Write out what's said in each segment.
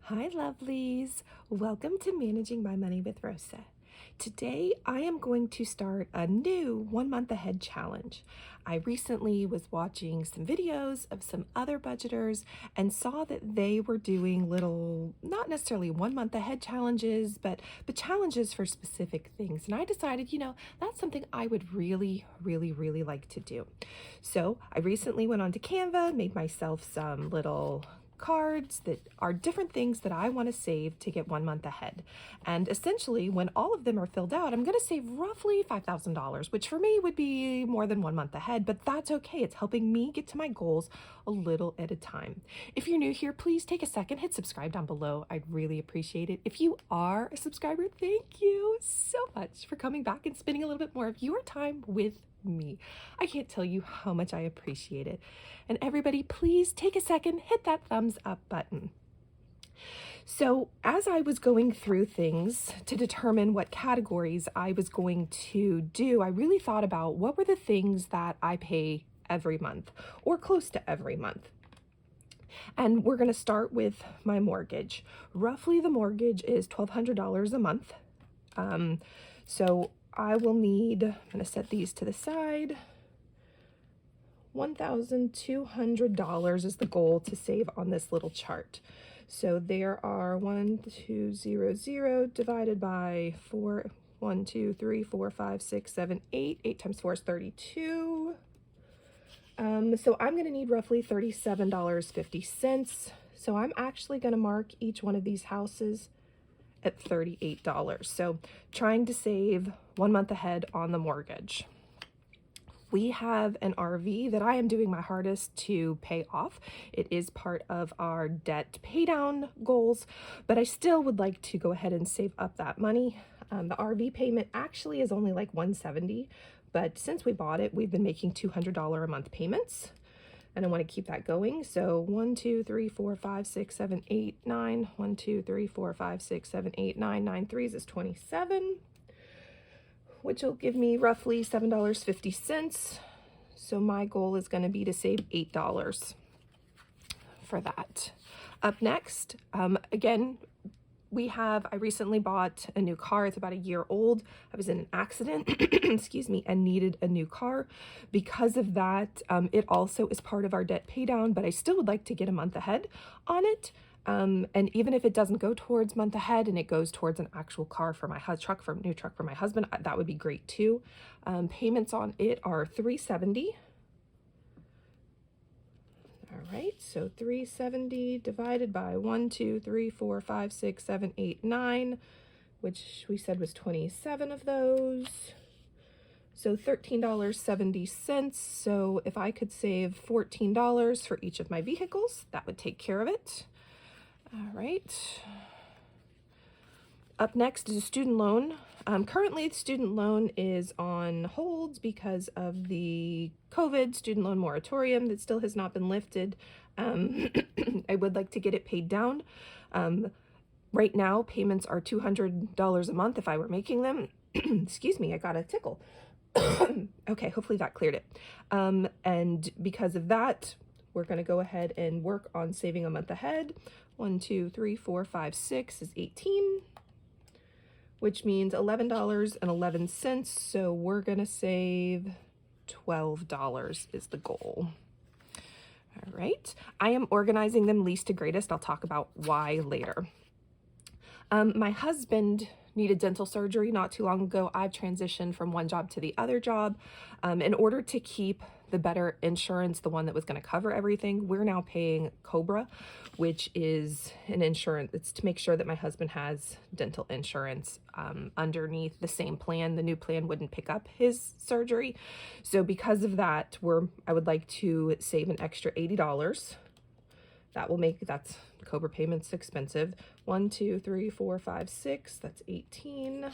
Hi, lovelies. Welcome to Managing My Money with Rosa. Today, I am going to start a new 1 month ahead challenge. I recently was watching some videos of some other budgeters and saw that they were doing little, not necessarily 1 month ahead challenges, but challenges for specific things. And I decided, that's something I would really like to do. So I recently went onto Canva, made myself some little cards that are different things that I want to save to get 1 month ahead. And essentially, when all of them are filled out, I'm going to save roughly $5,000, which for me would be more than 1 month ahead, but that's okay. It's helping me get to my goals a little at a time. If you're new here, please take a second, hit subscribe down below. I'd really appreciate it. If you are a subscriber, thank you so much for coming back and spending a little bit more of your time with me. I can't tell you how much I appreciate it. And everybody, please take a second, hit that thumbs up button. So as I was going through things to determine what categories I was going to do, I really thought about what were the things that I pay every month or close to every month. And we're going to start with my mortgage. Roughly the mortgage is $1,200 a month. So I will need, I'm going to set these to the side. $1,200 is the goal to save on this little chart. So there are 1,200 divided by 4, 1, 2, 3, 4, 5, 6, 7, 8. 8 times 4 is 32. So I'm going to need roughly $37.50. So I'm actually going to mark each one of these houses at $38. So trying to save 1 month ahead on the mortgage. We have an RV that I am doing my hardest to pay off. It is part of our debt pay down goals, but I still would like to go ahead and save up that money. The RV payment actually is only like $170, but since we bought it, we've been making $200 a month payments. And I want to keep that going. So 1, 2, 3, 4, 5, 6, 7, 8, 9. 1, 2, 3, 4, 5, 6, 7, 8, 9. 9 threes is 27, which will give me roughly $7.50. So my goal is going to be to save $8 for that. Up next, again, I recently bought a new car. It's about a year old. I was in an accident, excuse me, and needed a new car. Because of that, it also is part of our debt pay down, but I still would like to get a month ahead on it. And even if it doesn't go towards month ahead and it goes towards an actual car for my new truck for my husband, that would be great too. Payments on it are $370. All right, so 370 divided by 1, 2, 3, 4, 5, 6, 7, 8, 9, which we said was 27 of those. So $13.70. So if I could save $14 for each of my vehicles, that would take care of it. All right. Up next is a student loan. Currently, the student loan is on hold because of the COVID student loan moratorium that still has not been lifted. I would like to get it paid down. Right now, payments are $200 a month if I were making them. Excuse me, I got a tickle. Okay, hopefully that cleared it. And because of that, we're going to go ahead and work on saving a month ahead. 1, 2, 3, 4, 5, 6 is 18. Which means $11.11. So we're going to save $12 is the goal. All right. I am organizing them least to greatest. I'll talk about why later. My husband needed dental surgery not too long ago. I've transitioned from one job to the other job. In order to keep the better insurance, the one that was going to cover everything, we're now paying Cobra, which is an insurance. It's to make sure that my husband has dental insurance underneath the same plan. The new plan wouldn't pick up his surgery. So because of that, I would like to save an extra $80. That's Cobra payments expensive. 1, 2, 3, 4, 5, 6. That's 18.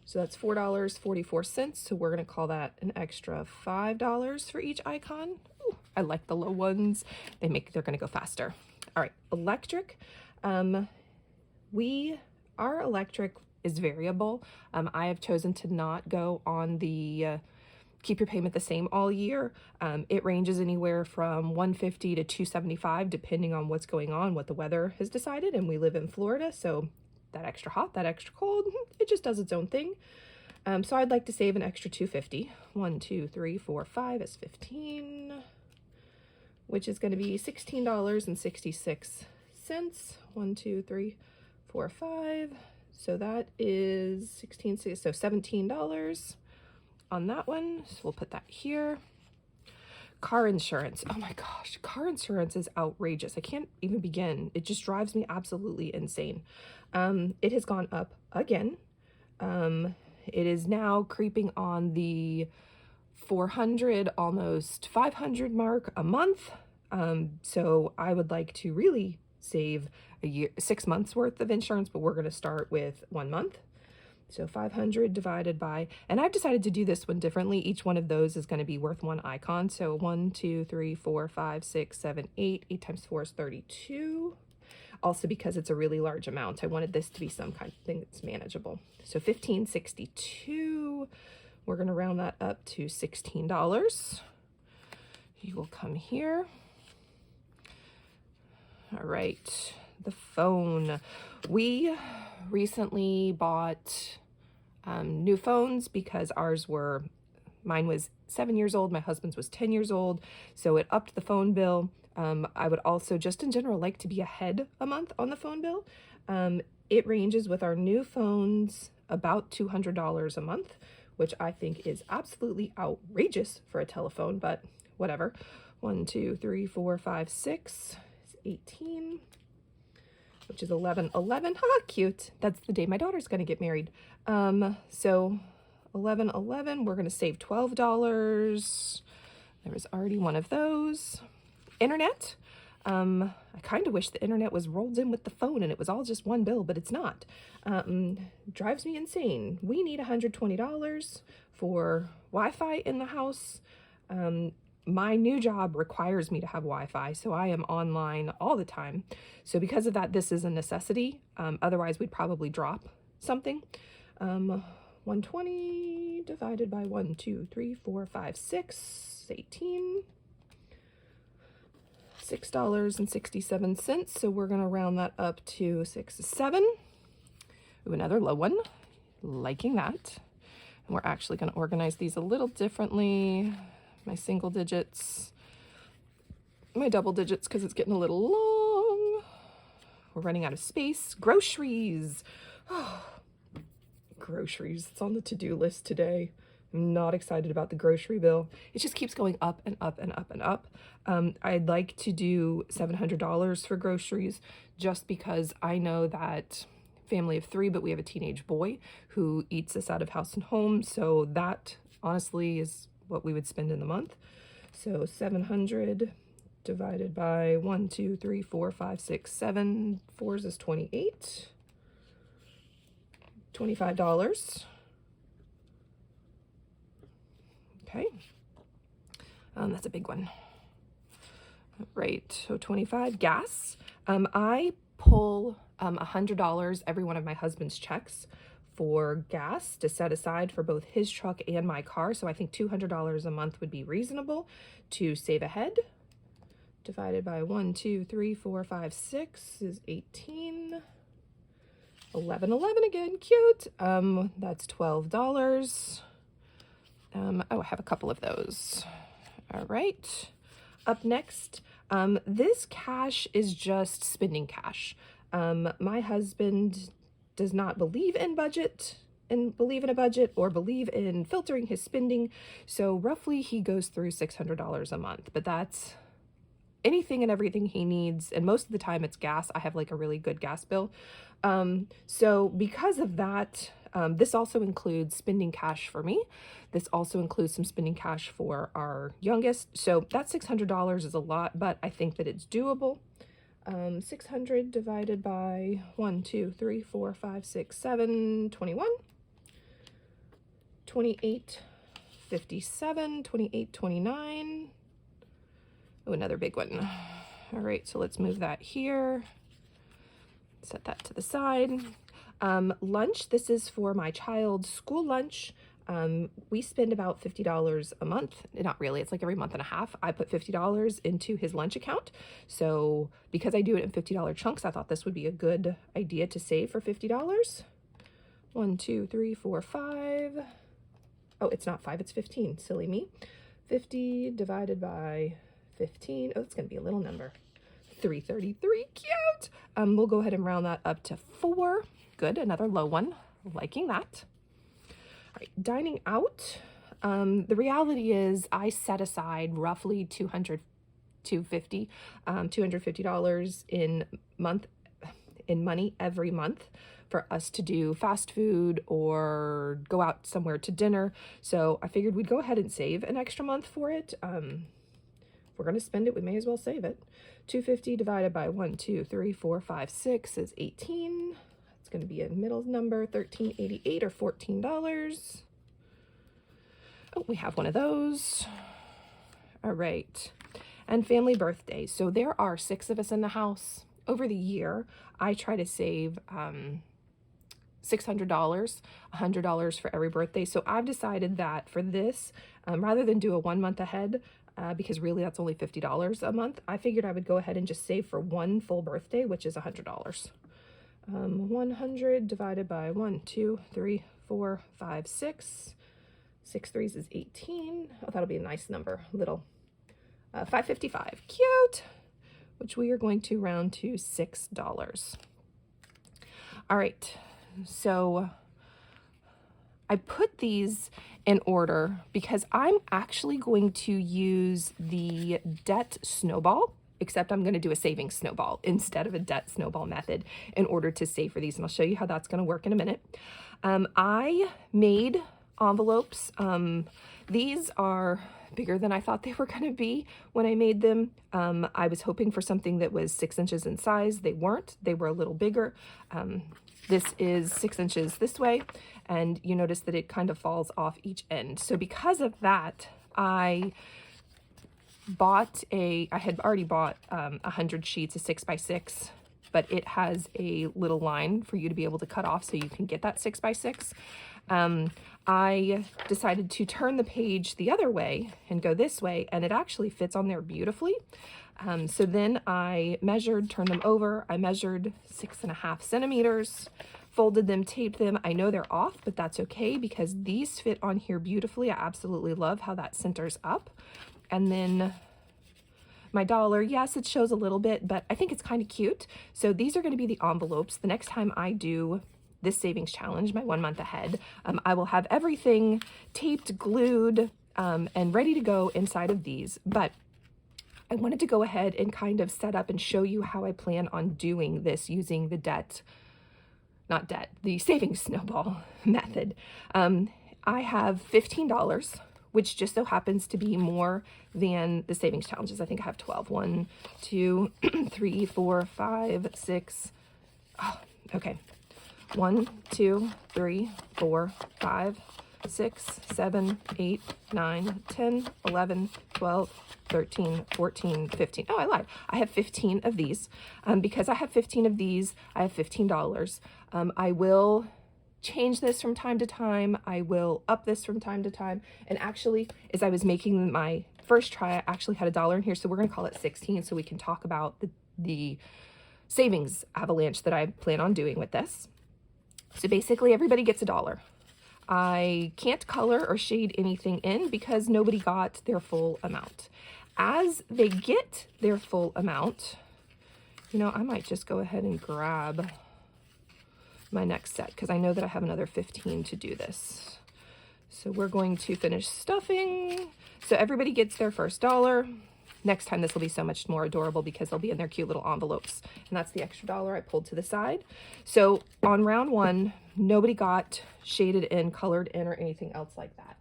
So that's $4.44. So we're going to call that an extra $5 for each icon. Ooh, I like the low ones. They're going to go faster. All right, electric. Our electric is variable. I have chosen to not go on the keep your payment the same all year. It ranges anywhere from $150 to $275, depending on what's going on, what the weather has decided. And we live in Florida, so that extra hot, that extra cold, it just does its own thing. So I'd like to save an extra $250. 1, 2, 3, 4, 5 is 15, which is going to be $16.66. 1, 2, 3, 4, 5. So that is 16, so $17 on that one. So we'll put that here. Car insurance. Oh my gosh, car insurance is outrageous. I can't even begin. It just drives me absolutely insane. It has gone up again. It is now creeping on the 400, almost 500 mark a month. So I would like to really save a year, 6 months worth of insurance, but we're going to start with 1 month. So 500 divided by, and I've decided to do this one differently. Each one of those is going to be worth one icon. So 1, 2, 3, 4, 5, 6, 7, 8. 8 times 4 is 32. Also, because it's a really large amount, I wanted this to be some kind of thing that's manageable. So $15.62. We're going to round that up to $16. You will come here. All right, the phone. We recently bought new phones because mine was 7 years old, my husband's was 10 years old, so it upped the phone bill. I would also, just in general, like to be ahead a month on the phone bill. It ranges with our new phones about $200 a month, which I think is absolutely outrageous for a telephone, but whatever. 1, 2, 3, 4, 5, 6 is 18, which is 11. Ha, cute. That's the day my daughter's going to get married. So 11, we're going to save $12. There was already one of those. Internet. I kind of wish the internet was rolled in with the phone and it was all just one bill, but it's not. Drives me insane. We need $120 for Wi-Fi in the house. My new job requires me to have Wi-Fi, so I am online all the time. So because of that, this is a necessity. Otherwise, we'd probably drop something. 120 divided by 1, 2, 3, 4, 5, 6, 18. $6.67. So we're going to round that up to 6 to 7. Ooh, another low one. Liking that. And we're actually going to organize these a little differently. My single digits, my double digits, because it's getting a little long. We're running out of space. Groceries. Oh, groceries. It's on the to-do list today. I'm not excited about the grocery bill. It just keeps going up and up and up and up. I'd like to do $700 for groceries just because I know that family of 3, but we have a teenage boy who eats us out of house and home. So that honestly is what we would spend in the month. So 700 divided by 1, 2, 3, 4, 5, 6, 7. 4s is 28. $25. Okay. That's a big one. Right, so 25. Gas. I pull $100 every one of my husband's checks for gas to set aside for both his truck and my car. So I think $200 a month would be reasonable to save ahead. Divided by 1, 2, 3, 4, 5, 6 is 18. 11 again, cute. That's $12. Oh, I have a couple of those. All right. Up next, this cash is just spending cash. My husband does not believe in a budget or believe in filtering his spending. So roughly he goes through $600 a month, but that's anything and everything he needs. And most of the time it's gas. I have like a really good gas bill. So because of that, this also includes spending cash for me. This also includes some spending cash for our youngest. So that $600 is a lot, but I think that it's doable. 600 divided by 1, 2, 3, 4, 5, 6, 7, 21. 28, 57, 28, 29. Oh, another big one. All right, so let's move that here. Set that to the side. Lunch, this is for my child's school lunch. We spend about $50 a month. Not really, it's like every month and a half. I put $50 into his lunch account. So because I do it in $50 chunks, I thought this would be a good idea to save for $50. 1, 2, 3, 4, 5. Oh, it's not 5, it's 15. Silly me. 50 divided by 15. Oh, it's going to be a little number. 333. Cute. We'll go ahead and round that up to 4. Good. Another low one. Liking that. All right, dining out. The reality is I set aside roughly $250 in money every month for us to do fast food or go out somewhere to dinner. So I figured we'd go ahead and save an extra month for it. If we're going to spend it, we may as well save it. 250 divided by 1, 2, 3, 4, 5, 6 is 18. It's going to be a middle number, $13.88 or $14. Oh, we have one of those. All right. And family birthdays. So there are 6 of us in the house. Over the year, I try to save $600, $100 for every birthday. So I've decided that for this, rather than do a 1 month ahead, because really that's only $50 a month, I figured I would go ahead and just save for one full birthday, which is $100. 100 divided by 1, 2, 3, 4, 5, 6. 6 threes is 18. Oh, that'll be a nice number. Little. 555. Cute. Which we are going to round to $6. All right. So I put these in order because I'm actually going to use the debt snowball, except I'm going to do a savings snowball instead of a debt snowball method in order to save for these. And I'll show you how that's going to work in a minute. I made envelopes. These are bigger than I thought they were going to be when I made them. I was hoping for something that was 6 inches in size. They weren't. They were a little bigger. This is 6 inches this way, and you notice that it kind of falls off each end. So because of that, I had already bought 100 sheets of 6x6, but it has a little line for you to be able to cut off so you can get that 6x6. I decided to turn the page the other way and go this way, and it actually fits on there beautifully. So then I measured, turned them over. I measured 6.5 centimeters, folded them, taped them. I know they're off, but that's okay because these fit on here beautifully. I absolutely love how that centers up. And then my dollar, yes, it shows a little bit, but I think it's kind of cute. So these are going to be the envelopes. The next time I do this savings challenge, my 1 month ahead, I will have everything taped, glued, and ready to go inside of these. But I wanted to go ahead and kind of set up and show you how I plan on doing this using the the savings snowball method. I have $15, which just so happens to be more than the savings challenges. I think I have 12. 1, 2, 3, 4, 5, 6. Oh, okay. 1, 2, 3, 4, 5, 6, 7, 8, 9, 10, 11, 12, 13, 14, 15. Oh, I lied. I have 15 of these. Because I have 15 of these, I have $15. I will change this from time to time. I will up this from time to time. And actually, as I was making my first try, I actually had $1 in here. So we're going to call it 16 so we can talk about the savings avalanche that I plan on doing with this. So basically, everybody gets $1. I can't color or shade anything in because nobody got their full amount. As they get their full amount, you know, I might just go ahead and grab my next set because I know that I have another 15 to do this. So we're going to finish stuffing. So everybody gets their first $1. Next time this will be so much more adorable because they'll be in their cute little envelopes. And that's the extra $1 I pulled to the side. So on round 1, nobody got shaded in, colored in, or anything else like that.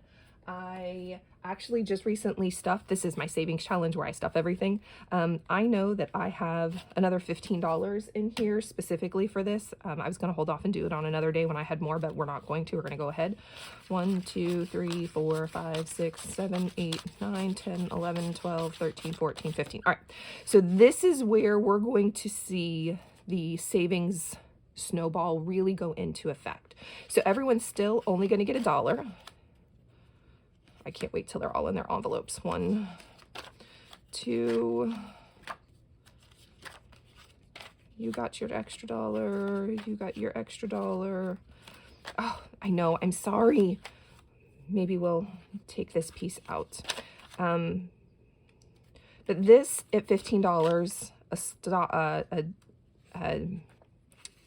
I actually just recently stuffed, this is my savings challenge where I stuff everything. I know that I have another $15 in here specifically for this. I was going to hold off and do it on another day when I had more, but we're not going to. We're going to go ahead. 1, 2, 3, 4, 5, 6, 7, 8, 9, 10, 11, 12, 13, 14, 15. All right. So this is where we're going to see the savings snowball really go into effect. So everyone's still only going to get $1. I can't wait till they're all in their envelopes. 1, 2, you got your extra dollar, you got your extra dollar. Oh, I know, I'm sorry. Maybe we'll take this piece out. But this at $15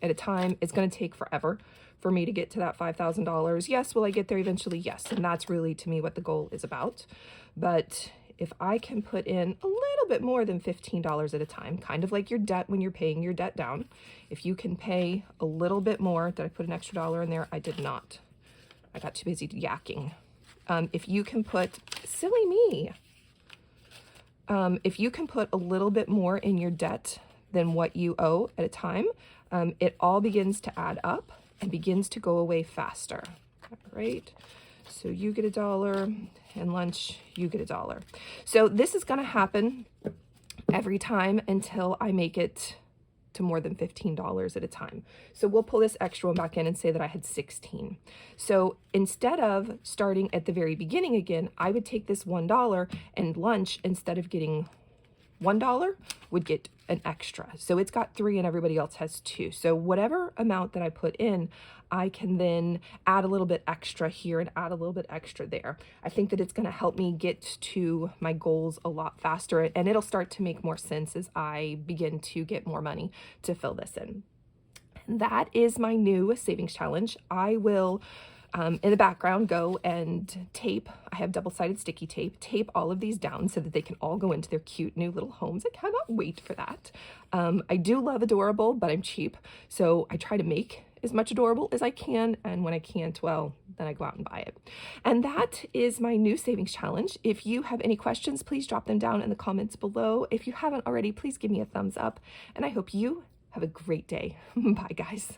at a time, it's going to take forever for me to get to that $5,000. Yes, will I get there eventually? Yes, and that's really, to me, what the goal is about. But if I can put in a little bit more than $15 at a time, kind of like your debt when you're paying your debt down, if you can pay a little bit more, did I put an extra dollar in there? I did not. I got too busy yakking. If you can put, silly me, if you can put a little bit more in your debt than what you owe at a time, it all begins to add up and begins to go away faster. All right, so you get $1 and lunch, you get $1. So this is going to happen every time until I make it to more than $15 at a time. So we'll pull this extra one back in and say that I had 16. So instead of starting at the very beginning again, I would take this $1 and lunch, instead of getting $1, would get an extra. So it's got 3 and everybody else has 2. So whatever amount that I put in, I can then add a little bit extra here and add a little bit extra there. I think that it's going to help me get to my goals a lot faster, and it'll start to make more sense as I begin to get more money to fill this in. And that is my new savings challenge. I will in the background go and tape, I have double-sided sticky tape all of these down so that they can all go into their cute new little homes. I cannot wait for that. I do love adorable, but I'm cheap, so I try to make as much adorable as I can, and when I can't, well, then I go out and buy it. And that is my new savings challenge. If you have any questions, please drop them down in the comments below. If you haven't already, please give me a thumbs up, and I hope you have a great day. Bye, guys.